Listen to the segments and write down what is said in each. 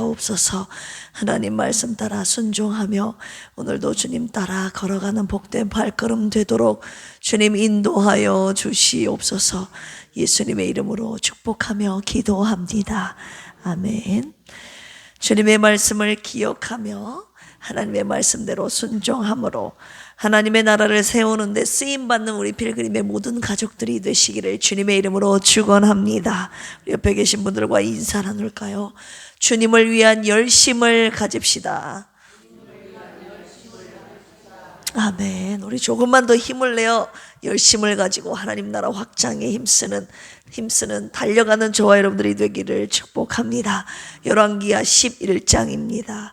하옵소서. 하나님 말씀 따라 순종하며 오늘도 주님 따라 걸어가는 복된 발걸음 되도록 주님 인도하여 주시옵소서. 예수님의 이름으로 축복하며 기도합니다. 아멘. 주님의 말씀을 기억하며 하나님의 말씀대로 순종함으로 하나님의 나라를 세우는 데 쓰임받는 우리 필그림의 모든 가족들이 되시기를 주님의 이름으로 축원합니다. 옆에 계신 분들과 인사 나눌까요? 주님을 위한 열심을 가집시다. 아멘. 우리 조금만 더 힘을 내어 열심을 가지고 하나님 나라 확장에 힘쓰는 달려가는 저와 여러분들이 되기를 축복합니다. 열왕기하 11장입니다.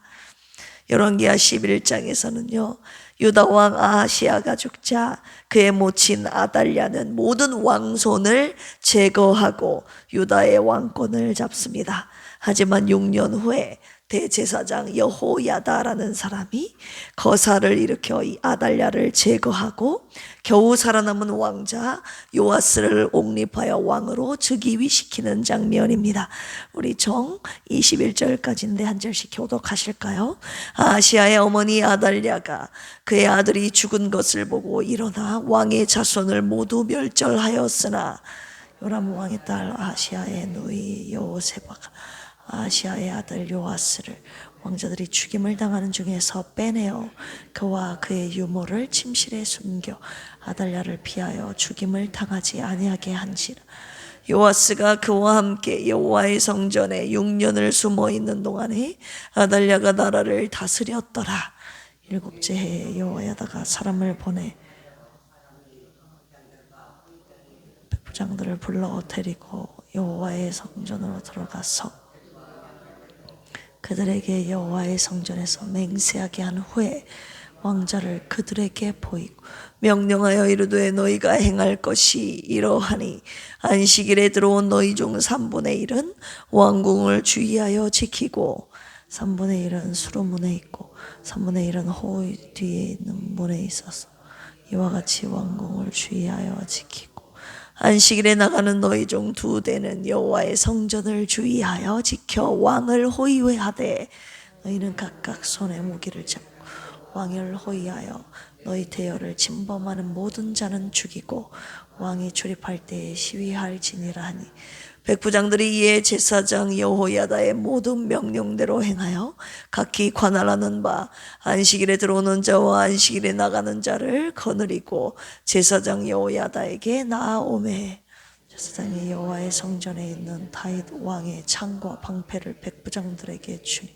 열왕기하 11장에서는요, 유다 왕 아하시아가 죽자 그의 모친 아달랴는 모든 왕손을 제거하고 유다의 왕권을 잡습니다. 하지만 6년 후에 대제사장 여호야다라는 사람이 거사를 일으켜 이 아달랴를 제거하고 겨우 살아남은 왕자 요아스를 옹립하여 왕으로 즉위시키는 장면입니다. 우리 정 21절까지인데 한 절씩 교독하실까요? 아시아의 어머니 아달랴가 그의 아들이 죽은 것을 보고 일어나 왕의 자손을 모두 멸절하였으나 요람 왕의 딸 아시아의 누이 여호세바가 아시아의 아들 요아스를 왕자들이 죽임을 당하는 중에서 빼내어 그와 그의 유모를 침실에 숨겨 아달랴를 피하여 죽임을 당하지 아니하게 한지라. 요아스가 그와 함께 여호와의 성전에 6년을 숨어 있는 동안에 아달랴가 나라를 다스렸더라. 7째 해에 여호야다가 사람을 보내 백부장들을 불러 데리고 여호와의 성전으로 들어가서 그들에게 여호와의 성전에서 맹세하게 한 후에 왕자를 그들에게 보이고 명령하여 이르되 너희가 행할 것이 이러하니 안식일에 들어온 너희 중 3분의 1은 왕궁을 주의하여 지키고 3분의 1은 수로문에 있고 3분의 1은 호의 뒤에 있는 문에 있어서 이와 같이 왕궁을 주의하여 지키고 안식일에 나가는 너희 중 2대는 여호와의 성전을 주의하여 지켜 왕을 호위하되 너희는 각각 손에 무기를 잡고 왕을 호위하여 너희 대열을 침범하는 모든 자는 죽이고 왕이 출입할 때에 시위할지니라 하니 백부장들이 이에 제사장 여호야다의 모든 명령대로 행하여 각기 관할하는 바 안식일에 들어오는 자와 안식일에 나가는 자를 거느리고 제사장 여호야다에게 나아오매 제사장이 여호와의 성전에 있는 다윗 왕의 창과 방패를 백부장들에게 주니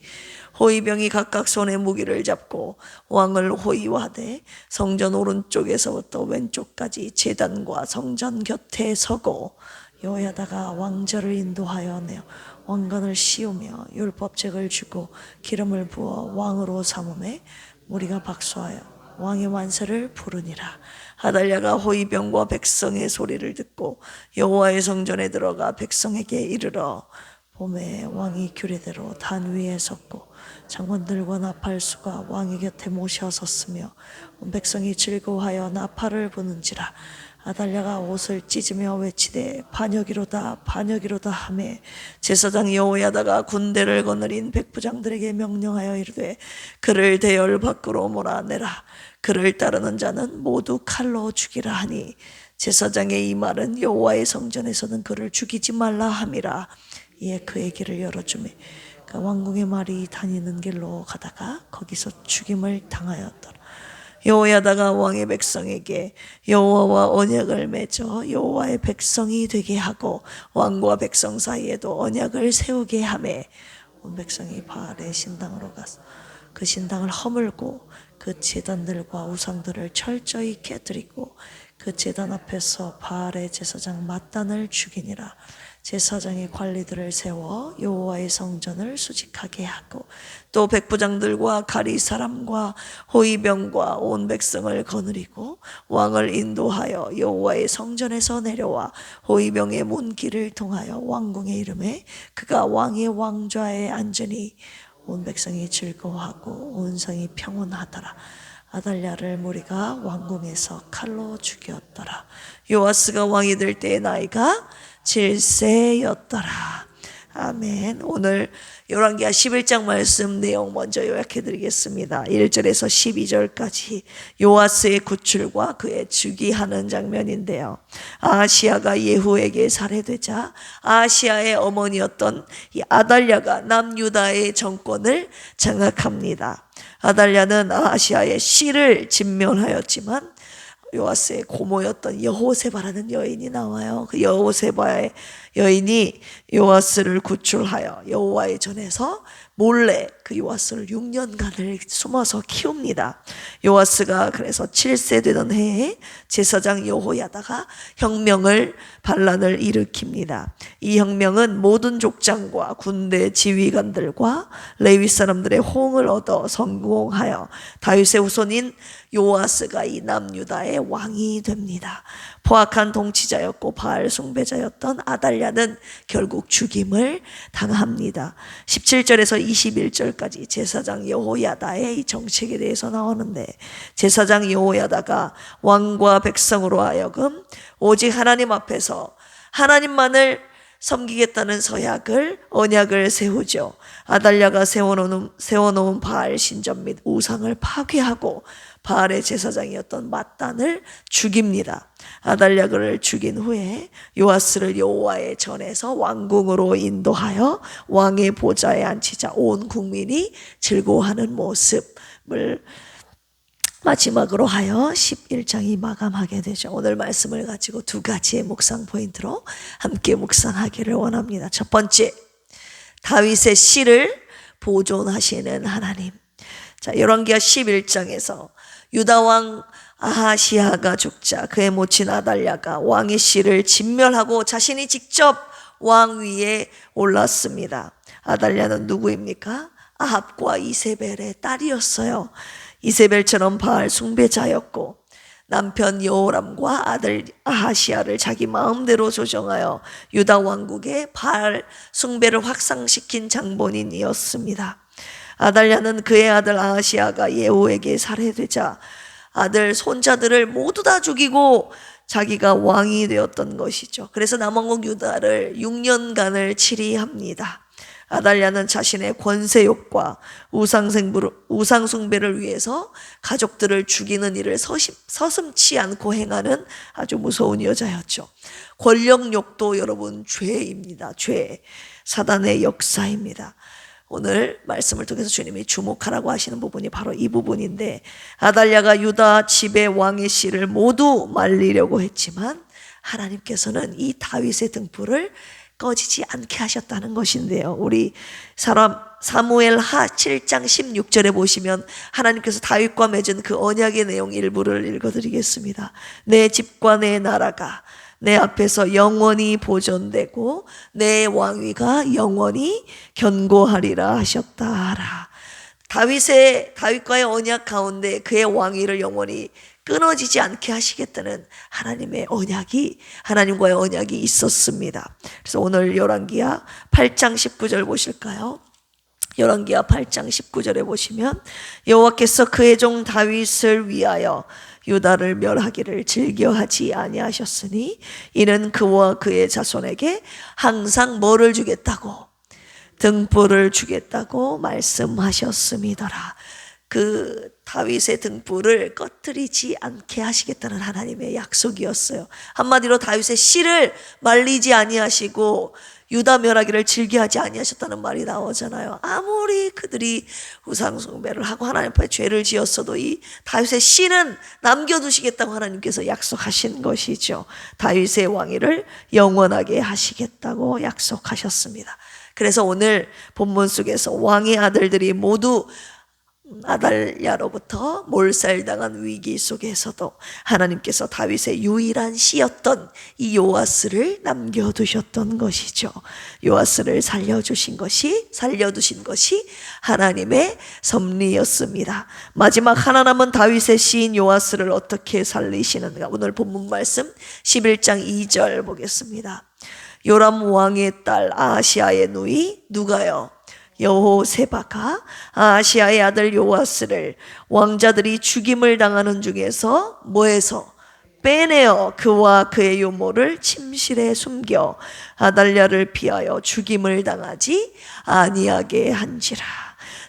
호위병이 각각 손에 무기를 잡고 왕을 호위하되 성전 오른쪽에서부터 왼쪽까지 제단과 성전 곁에 서고 여호야다가 왕자를 인도하여 내어 왕관을 씌우며 율법책을 주고 기름을 부어 왕으로 삼음에 무리가 박수하여 왕의 만세를 부르니라. 아달랴가 호위병과 백성의 소리를 듣고 여호와의 성전에 들어가 백성에게 이르러 봄에 왕이 규례대로 단 위에 섰고 장관들과 나팔수가 왕의 곁에 모셔섰으며 온 백성이 즐거워하여 나팔을 부는지라. 아달랴가 옷을 찢으며 외치되 반역이로다 반역이로다 하매 제사장 여호야다가 군대를 거느린 백부장들에게 명령하여 이르되 그를 대열 밖으로 몰아내라. 그를 따르는 자는 모두 칼로 죽이라 하니 제사장의 이 말은 여호와의 성전에서는 그를 죽이지 말라 함이라. 이에 그의 길을 열어주매 그 왕궁의 말이 다니는 길로 가다가 거기서 죽임을 당하였더라. 여호야다가 왕의 백성에게 여호와와 언약을 맺어 여호와의 백성이 되게 하고 왕과 백성 사이에도 언약을 세우게 하매 온 백성이 바알의 신당으로 가서 그 신당을 허물고 그 제단들과 우상들을 철저히 깨뜨리고 그 제단 앞에서 바알의 제사장 mat단을 죽이니라. 제사장의 관리들을 세워 여호와의 성전을 수직하게 하고 또 백부장들과 가리 사람과 호위병과 온 백성을 거느리고 왕을 인도하여 여호와의 성전에서 내려와 호위병의 문길을 통하여 왕궁에 이르매 그가 왕의 왕좌에 앉으니 온 백성이 즐거워하고 온 성이 평온하더라. 아달랴를 무리가 왕궁에서 칼로 죽였더라. 요아스가 왕이 될 때의 나이가 7세였더라. 아멘. 오늘 열왕기하 11장 말씀 내용 먼저 요약해 드리겠습니다. 1절에서 12절까지 요아스의 구출과 그의 즉위하는 장면인데요. 아하시아가 예후에게 살해되자 아하시아의 어머니였던 이 아달랴가 남유다의 정권을 장악합니다. 아달랴는 아하시아의 씨를 진멸하였지만 요아스의 고모였던 여호세바라는 여인이 나와요. 그 여호세바의 여인이 요아스를 구출하여 여호와의 전에서 몰래 그 요아스를 6년간을 숨어서 키웁니다. 요아스가 그래서 7세 되던 해에 제사장 여호야다가 반란을 일으킵니다. 이 혁명은 모든 족장과 군대 지휘관들과 레위 사람들의 호응을 얻어 성공하여 다윗의 후손인 요아스가 이 남유다의 왕이 됩니다. 포악한 통치자였고 바알 숭배자였던 아달랴는 결국 죽임을 당합니다. 17절에서 21절까지 제사장 여호야다의 이 정책에 대해서 나오는데, 제사장 여호야다가 왕과 백성으로 하여금 오직 하나님 앞에서 하나님만을 섬기겠다는 언약을 세우죠. 아달랴가 세워놓은 바알 신전 및 우상을 파괴하고 바알의 제사장이었던 맏단을 죽입니다. 아달랴를 죽인 후에 요아스를 여호와의 전에서 왕궁으로 인도하여 왕의 보좌에 앉히자 온 국민이 즐거워하는 모습을 마지막으로 하여 11장이 마감하게 되죠. 오늘 말씀을 가지고 두 가지의 묵상 포인트로 함께 묵상하기를 원합니다. 첫 번째, 다윗의 씨를 보존하시는 하나님. 자, 열왕기하 11장에서 유다 왕 아하시아가 죽자 그의 모친 아달랴가 왕의 씨를 진멸하고 자신이 직접 왕 위에 올랐습니다. 아달랴는 누구입니까? 아합과 이세벨의 딸이었어요. 이세벨처럼 바알 숭배자였고 남편 여호람과 아들 아하시아를 자기 마음대로 조정하여 유다 왕국의 바알 숭배를 확산시킨 장본인이었습니다. 아달랴는 그의 아들 아하시아가 예후에게 살해되자 아들 손자들을 모두 다 죽이고 자기가 왕이 되었던 것이죠. 그래서 남왕국 유다를 6년간을 치리합니다. 아달랴는 자신의 권세욕과 우상숭배를 위해서 가족들을 죽이는 일을 서슴지 않고 행하는 아주 무서운 여자였죠. 권력욕도 여러분 죄입니다. 죄, 사단의 역사입니다. 오늘 말씀을 통해서 주님이 주목하라고 하시는 부분이 바로 이 부분인데, 아달랴가 유다 집의 왕의 씨를 모두 말리려고 했지만 하나님께서는 이 다윗의 등불을 꺼지지 않게 하셨다는 것인데요. 우리 사무엘하 7장 16절에 보시면 하나님께서 다윗과 맺은 그 언약의 내용 일부를 읽어드리겠습니다. 내 집과 내 나라가 내 앞에서 영원히 보존되고 내 왕위가 영원히 견고하리라 하셨다라. 다윗과의 언약 가운데 그의 왕위를 영원히 끊어지지 않게 하시겠다는 하나님과의 언약이 있었습니다. 그래서 오늘 열왕기하 8장 19절 보실까요? 열왕기하 8장 19절에 보시면 여호와께서 그의 종 다윗을 위하여 유다를 멸하기를 즐겨하지 아니하셨으니 이는 그와 그의 자손에게 항상 뭐를 주겠다고? 등불을 주겠다고 말씀하셨음이더라. 그 다윗의 등불을 꺼뜨리지 않게 하시겠다는 하나님의 약속이었어요. 한마디로 다윗의 씨를 말리지 아니하시고 유다 멸하기를 즐겨하지 아니하셨다는 말이 나오잖아요. 아무리 그들이 우상숭배를 하고 하나님 앞에 죄를 지었어도 이 다윗의 씨는 남겨두시겠다고 하나님께서 약속하신 것이죠. 다윗의 왕위를 영원하게 하시겠다고 약속하셨습니다. 그래서 오늘 본문 속에서 왕의 아들들이 모두 아달랴로부터 몰살당한 위기 속에서도 하나님께서 다윗의 유일한 씨였던 이 요아스를 남겨두셨던 것이죠. 요아스를 살려두신 것이 하나님의 섭리였습니다. 마지막 하나 남은 다윗의 씨인 요아스를 어떻게 살리시는가? 오늘 본문 말씀 11장 2절 보겠습니다. 요람 왕의 딸 아하시아의 누이 누가요? 여호세바가 아하시아의 아들 요아스를 왕자들이 죽임을 당하는 중에서 뭐해서? 빼내어 그와 그의 유모를 침실에 숨겨 아달랴를 피하여 죽임을 당하지 아니하게 한지라.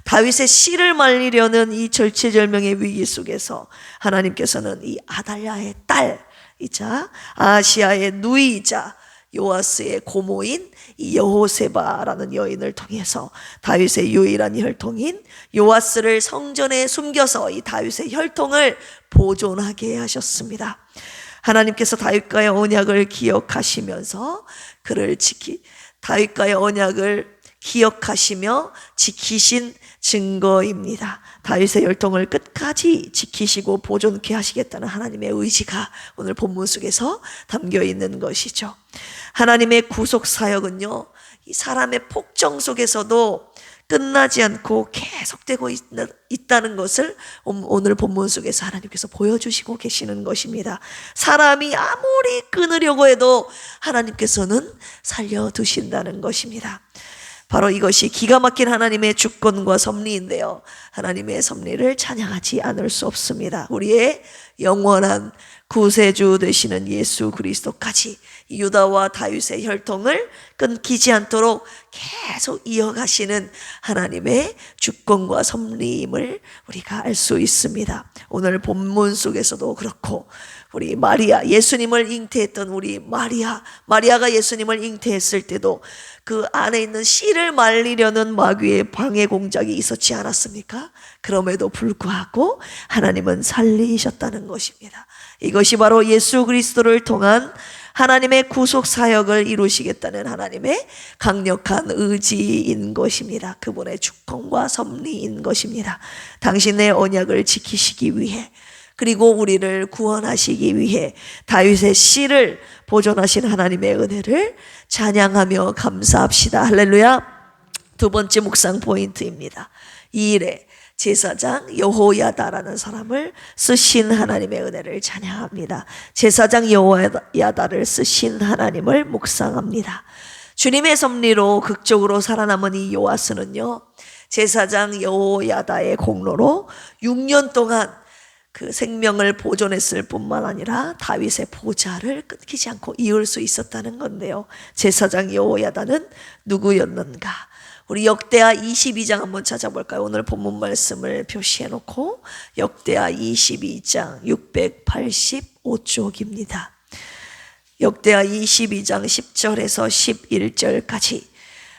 다윗의 씨를 말리려는 이 절체절명의 위기 속에서 하나님께서는 이 아달랴의 딸이자 아시아의 누이이자 요아스의 고모인 이 여호세바라는 여인을 통해서 다윗의 유일한 혈통인 요아스를 성전에 숨겨서 이 다윗의 혈통을 보존하게 하셨습니다. 하나님께서 다윗과의 언약을 기억하시면서 다윗과의 언약을 기억하시며 지키신 증거입니다. 다윗의 혈통을 끝까지 지키시고 보존케 하시겠다는 하나님의 의지가 오늘 본문 속에서 담겨 있는 것이죠. 하나님의 구속 사역은요, 이 사람의 폭정 속에서도 끝나지 않고 계속되고 있다는 것을 오늘 본문 속에서 하나님께서 보여주시고 계시는 것입니다. 사람이 아무리 끊으려고 해도 하나님께서는 살려두신다는 것입니다. 바로 이것이 기가 막힌 하나님의 주권과 섭리인데요, 하나님의 섭리를 찬양하지 않을 수 없습니다. 우리의 영원한 구세주 되시는 예수 그리스도까지 유다와 다윗의 혈통을 끊기지 않도록 계속 이어가시는 하나님의 주권과 섭리임을 우리가 알 수 있습니다. 오늘 본문 속에서도 그렇고, 우리 마리아, 예수님을 잉태했던 우리 마리아가 예수님을 잉태했을 때도 그 안에 있는 씨를 말리려는 마귀의 방해 공작이 있었지 않았습니까? 그럼에도 불구하고 하나님은 살리셨다는 것입니다. 이것이 바로 예수 그리스도를 통한 하나님의 구속 사역을 이루시겠다는 하나님의 강력한 의지인 것입니다. 그분의 주권과 섭리인 것입니다. 당신의 언약을 지키시기 위해, 그리고 우리를 구원하시기 위해 다윗의 씨를 보존하신 하나님의 은혜를 찬양하며 감사합시다. 할렐루야. 두 번째 묵상 포인트입니다. 이 일에 제사장 여호야다라는 사람을 쓰신 하나님의 은혜를 찬양합니다. 제사장 여호야다를 쓰신 하나님을 묵상합니다. 주님의 섭리로 극적으로 살아남은 이 요아스는요, 제사장 여호야다의 공로로 6년 동안 그 생명을 보존했을 뿐만 아니라 다윗의 보좌를 끊기지 않고 이을 수 있었다는 건데요, 제사장 여호야다는 누구였는가? 우리 역대하 22장 한번 찾아볼까요? 오늘 본문 말씀을 표시해 놓고 역대하 22장 685쪽입니다. 역대하 22장 10절에서 11절까지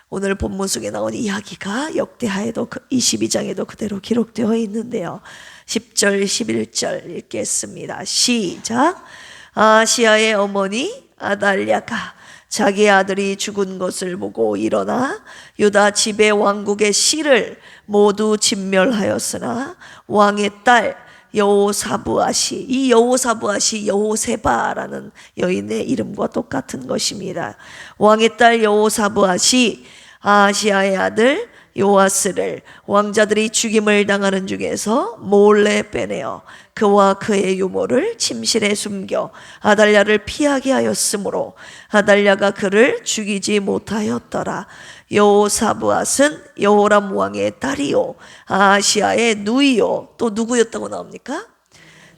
오늘 본문 속에 나온 이야기가 역대하에도 22장에도 그대로 기록되어 있는데요, 10절 11절 읽겠습니다. 시작. 아시아의 어머니 아달랴가 자기 아들이 죽은 것을 보고 일어나 유다 지배 왕국의 씨를 모두 진멸하였으나 왕의 딸 여호사부아시, 이 여호사부아시 여호세바라는 여인의 이름과 똑같은 것입니다. 왕의 딸 여호사부아시 아시아의 아들 요아스를 왕자들이 죽임을 당하는 중에서 몰래 빼내어 그와 그의 유모를 침실에 숨겨 아달랴를 피하게 하였으므로 아달랴가 그를 죽이지 못하였더라. 여호사부앗은 여호람 왕의 딸이요 아시아의 누이요, 또 누구였다고 나옵니까?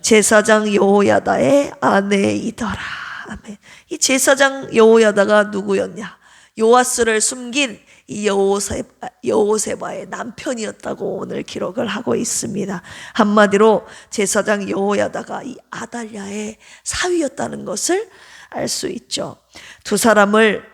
제사장 여호야다의 아내이더라. 아멘. 이 제사장 여호야다가 누구였냐? 요아스를 숨긴 이 여호세바의 남편이었다고 오늘 기록을 하고 있습니다. 한마디로 제사장 여호야다가 이 아달랴의 사위였다는 것을 알 수 있죠. 두 사람을,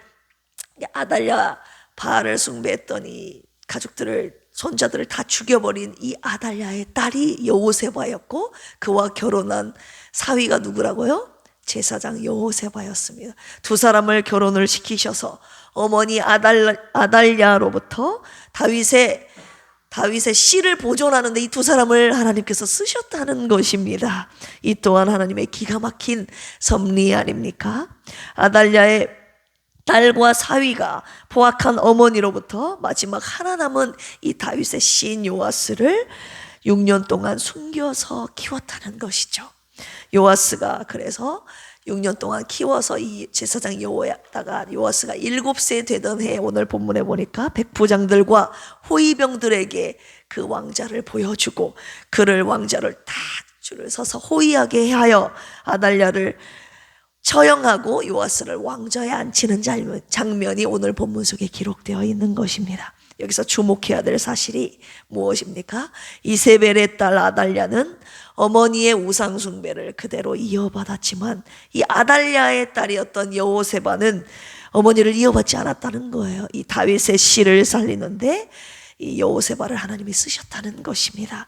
아달랴 바알을 숭배했던 이 가족들을, 손자들을 다 죽여버린 이 아달랴의 딸이 여호세바였고, 그와 결혼한 사위가 누구라고요? 제사장 여호세바였습니다. 두 사람을 결혼을 시키셔서 어머니 아달랴로부터 다윗의 씨를 보존하는데 이 두 사람을 하나님께서 쓰셨다는 것입니다. 이 또한 하나님의 기가 막힌 섭리 아닙니까? 아달랴의 딸과 사위가 포악한 어머니로부터 마지막 하나 남은 이 다윗의 시인 요아스를 6년 동안 숨겨서 키웠다는 것이죠. 요아스가 그래서 6년 동안 키워서 이 제사장 여호야다가 요아스가 7세 되던 해에 오늘 본문에 보니까 백부장들과 호위병들에게 그 왕자를 보여주고 그를 왕자를 다 줄을 서서 호위하게 하여 아달랴를 처형하고 요아스를 왕좌에 앉히는 장면이 오늘 본문 속에 기록되어 있는 것입니다. 여기서 주목해야 될 사실이 무엇입니까? 이세벨의 딸 아달랴는 어머니의 우상 숭배를 그대로 이어받았지만 이 아달랴의 딸이었던 여호세바는 어머니를 이어받지 않았다는 거예요. 이 다윗의 씨를 살리는데 이 여호세바를 하나님이 쓰셨다는 것입니다.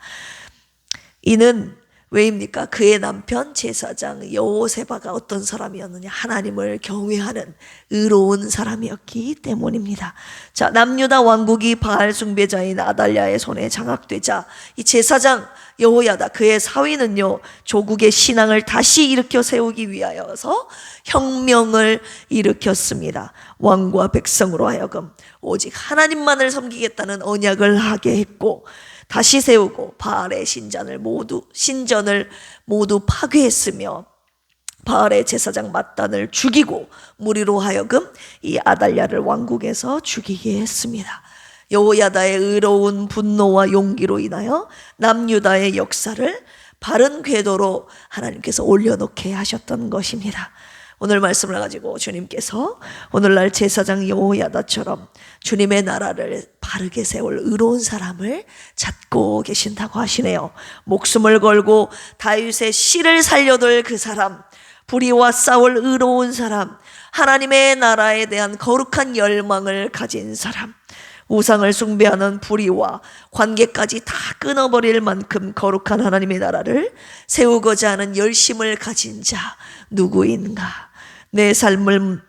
이는 왜입니까? 그의 남편 제사장 여호세바가 어떤 사람이었느냐? 하나님을 경외하는 의로운 사람이었기 때문입니다. 자, 남유다 왕국이 바알 숭배자인 아달랴의 손에 장악되자 이 제사장 여호야다 그의 사위는요, 조국의 신앙을 다시 일으켜 세우기 위하여서 혁명을 일으켰습니다. 왕과 백성으로 하여금 오직 하나님만을 섬기겠다는 언약을 하게 했고, 다시 세우고 바알의 신전을 모두 파괴했으며 바알의 제사장 맏단을 죽이고 무리로 하여금 이 아달랴를 왕국에서 죽이게 했습니다. 여호야다의 의로운 분노와 용기로 인하여 남유다의 역사를 바른 궤도로 하나님께서 올려놓게 하셨던 것입니다. 오늘 말씀을 가지고 주님께서 오늘날 제사장 여호야다처럼 주님의 나라를 바르게 세울 의로운 사람을 찾고 계신다고 하시네요. 목숨을 걸고 다윗의 씨를 살려둘 그 사람, 불의와 싸울 의로운 사람, 하나님의 나라에 대한 거룩한 열망을 가진 사람, 우상을 숭배하는 불의와 관계까지 다 끊어버릴 만큼 거룩한 하나님의 나라를 세우고자 하는 열심을 가진 자 누구인가? 내 삶은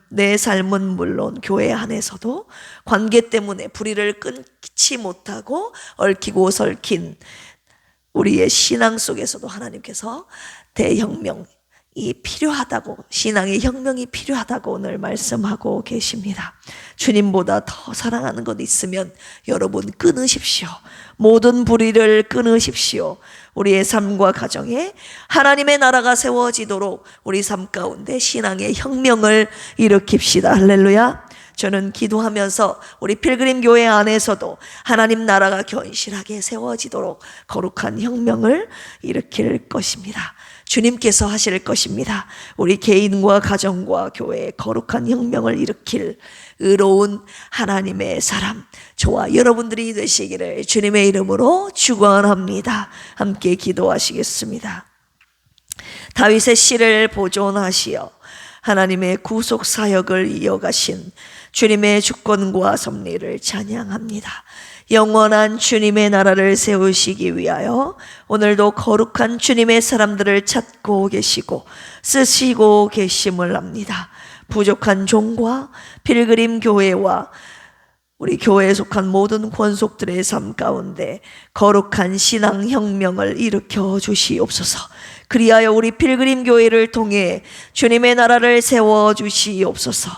물론 교회 안에서도 관계 때문에 불의를 끊지 못하고 얽히고 설킨 우리의 신앙 속에서도 하나님께서 대혁명이 필요하다고, 신앙의 혁명이 필요하다고 오늘 말씀하고 계십니다. 주님보다 더 사랑하는 것 있으면 여러분 끊으십시오. 모든 불의를 끊으십시오. 우리의 삶과 가정에 하나님의 나라가 세워지도록 우리 삶 가운데 신앙의 혁명을 일으킵시다. 할렐루야. 저는 기도하면서 우리 필그림 교회 안에서도 하나님 나라가 견실하게 세워지도록 거룩한 혁명을 일으킬 것입니다. 주님께서 하실 것입니다. 우리 개인과 가정과 교회에 거룩한 혁명을 일으킬 의로운 하나님의 사람, 저와 여러분들이 되시기를 주님의 이름으로 축원합니다. 함께 기도하시겠습니다. 다윗의 씨를 보존하시어 하나님의 구속 사역을 이어가신 주님의 주권과 섭리를 찬양합니다. 영원한 주님의 나라를 세우시기 위하여 오늘도 거룩한 주님의 사람들을 찾고 계시고 쓰시고 계심을 압니다. 부족한 종과 필그림 교회와 우리 교회에 속한 모든 권속들의 삶 가운데 거룩한 신앙혁명을 일으켜 주시옵소서. 그리하여 우리 필그림 교회를 통해 주님의 나라를 세워 주시옵소서.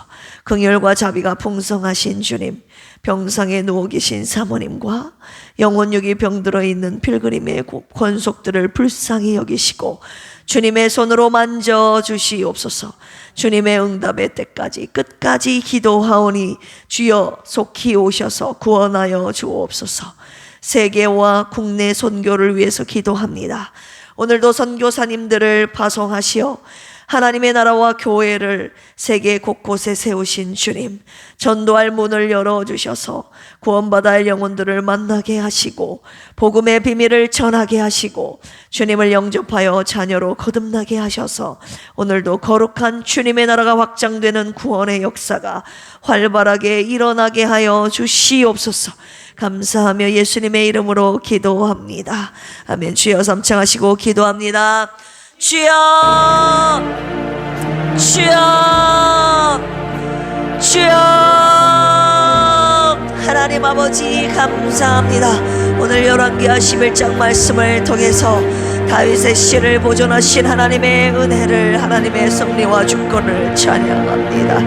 긍휼과 자비가 풍성하신 주님, 병상에 누워 계신 사모님과 영혼육이 병들어 있는 필그림의 권속들을 불쌍히 여기시고 주님의 손으로 만져 주시옵소서. 주님의 응답의 때까지 끝까지 기도하오니 주여 속히 오셔서 구원하여 주옵소서. 세계와 국내 선교를 위해서 기도합니다. 오늘도 선교사님들을 파송하시어 하나님의 나라와 교회를 세계 곳곳에 세우신 주님, 전도할 문을 열어주셔서 구원받아 할 영혼들을 만나게 하시고 복음의 비밀을 전하게 하시고 주님을 영접하여 자녀로 거듭나게 하셔서 오늘도 거룩한 주님의 나라가 확장되는 구원의 역사가 활발하게 일어나게 하여 주시옵소서. 감사하며 예수님의 이름으로 기도합니다. 아멘. 주여 삼창하시고 기도합니다. 주여, 주여, 주여. 하나님 아버지 감사합니다. 오늘 열왕기하 11장 말씀을 통해서 다윗의 씨를 보존하신 하나님의 은혜를, 하나님의 섭리와 주권을 찬양합니다.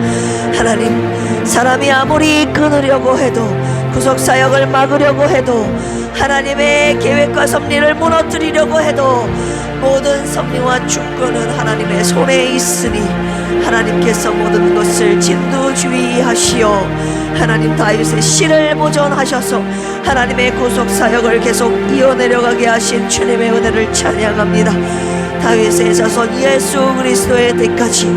하나님, 사람이 아무리 끊으려고 해도, 구속사역을 막으려고 해도, 하나님의 계획과 섭리를 무너뜨리려고 해도 모든 섭리와 주권은 하나님의 손에 있으니 하나님께서 모든 것을 진두지휘하시어 하나님 다윗의 씨를 보존하셔서 하나님의 구속 사역을 계속 이어내려가게 하신 주님의 은혜를 찬양합니다. 다윗의 자손 예수 그리스도의 때까지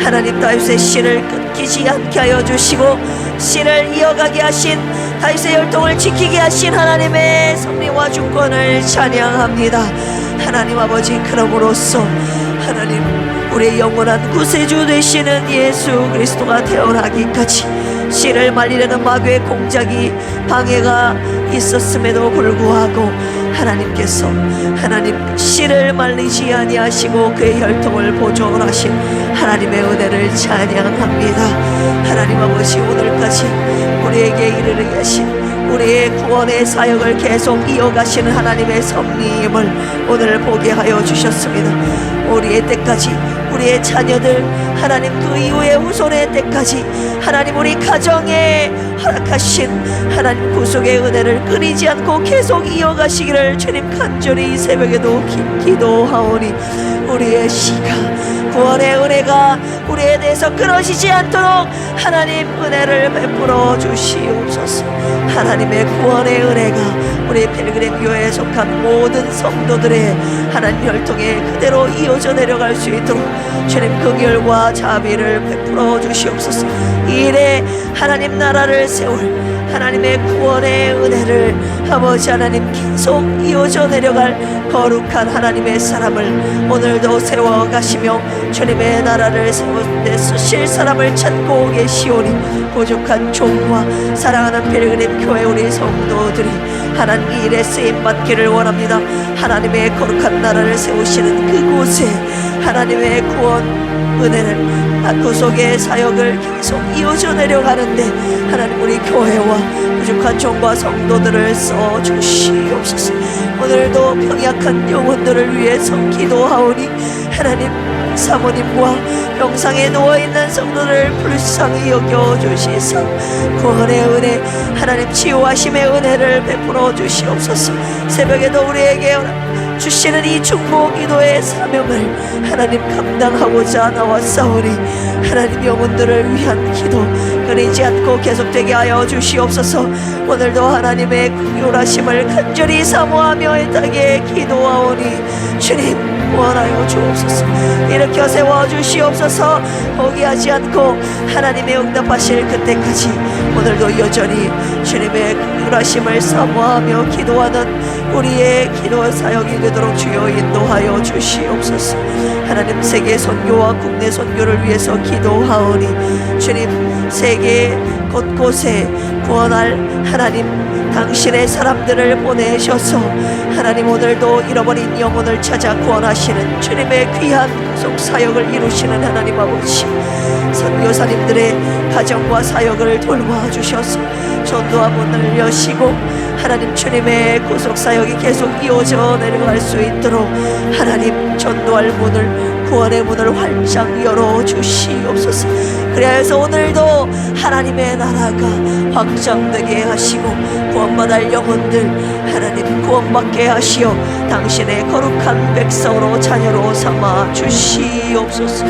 하나님 다윗의 씨를 끊기지 않게 하여 주시고 씨를 이어가게 하신 다윗의 혈통을 지키게 하신 하나님의 섭리와 주권을 찬양합니다. 하나님 아버지, 그럼으로써 하나님 우리의 영원한 구세주 되시는 예수 그리스도가 태어나기까지 씨를 말리려는 마귀의 공작이 방해가 있었음에도 불구하고 하나님께서 하나님 씨를 말리지 아니하시고 그의 혈통을 보존하신 하나님의 은혜를 찬양합니다. 하나님 아버지, 오늘까지 우리에게 이르게 하신 우리의 구원의 사역을 계속 이어가시는 하나님의 섭리임을 오늘 보게 하여 주셨습니다. 우리의 때까지 우리의 자녀들 하나님 그 이후의 후손의 때까지 하나님 우리 가정에 허락하신 하나님 구속의 은혜를 끊이지 않고 계속 이어가시기를 주님 간절히 이 새벽에도 기도하오니 우리의 시가 구원의 은혜가 우리에 대해서 끊어지지 않도록 하나님 은혜를 베풀어 주시옵소서. 하나님의 구원의 은혜가 우리 필그림 교회에 속한 모든 성도들의 하나님 혈통에 그대로 이어져 내려갈 수 있도록 주님 긍휼과 자비를 베풀어 주시옵소서. 이 일에 하나님 나라를 세울 하나님의 구원의 은혜를 아버지 하나님 계속 이어져 내려갈 거룩한 하나님의 사람을 오늘도 세워가시며 주님의 나라를 세울 때 쓰실 사람을 찾고 계시오니 부족한 종과 사랑하는 필그림 교회 우리 성도들이 하나님 이 일에 쓰임받기를 원합니다. 하나님의 거룩한 나라를 세우시는 그곳에 하나님의 구원 은혜를 구속의 사역을 계속 이어져 내려가는데 하나님 우리 교회와 부족한 종과 성도들을 써주시옵소서. 오늘도 병약한 영혼들을 위해서 기도하오니 하나님 사모님과 병상에 누워있는 성도를 불쌍히 여겨주시사 구원의 은혜 하나님 치유하심의 은혜를 베풀어 주시옵소서. 새벽에도 우리에게 주시는 이 중보 기도의 사명을 하나님 감당하고자 나왔사오니 하나님 영혼들을 위한 기도 끊이지 않고 계속되게 하여 주시옵소서. 오늘도 하나님의 긍휼하심을 간절히 사모하며 애타게 기도하오니 주님 구원하여 주옵소서. 일으켜 세워 주시옵소서. 포기하지 않고 하나님의 응답하실 그때까지 오늘도 여전히 주님의 긍휼하심을 사모하며 기도하는 우리의 기도 사역이 되도록 주여 인도하여 주시옵소서. 하나님 세계 선교와 국내 선교를 위해서 기도하오니 주님 세계 곳곳에 구원할 하나님 당신의 사람들을 보내셔서 하나님 오늘도 잃어버린 영혼을 찾아 구원하시는 주님의 귀한 구속 사역을 이루시는 하나님 아버지, 선교사님들의 가정과 사역을 돌봐주셔서 전도와 문을 여시고 하나님 주님의 구속 사역이 계속 이어져 내려갈 수 있도록 하나님 전도할 문을 구원의 문을 활짝 열어주시옵소서. 그래서 오늘도 하나님의 나라가 확장되게 하시고 구원받을 영혼들 하나님 구원받게 하시어 당신의 거룩한 백성으로 자녀로 삼아 주시옵소서.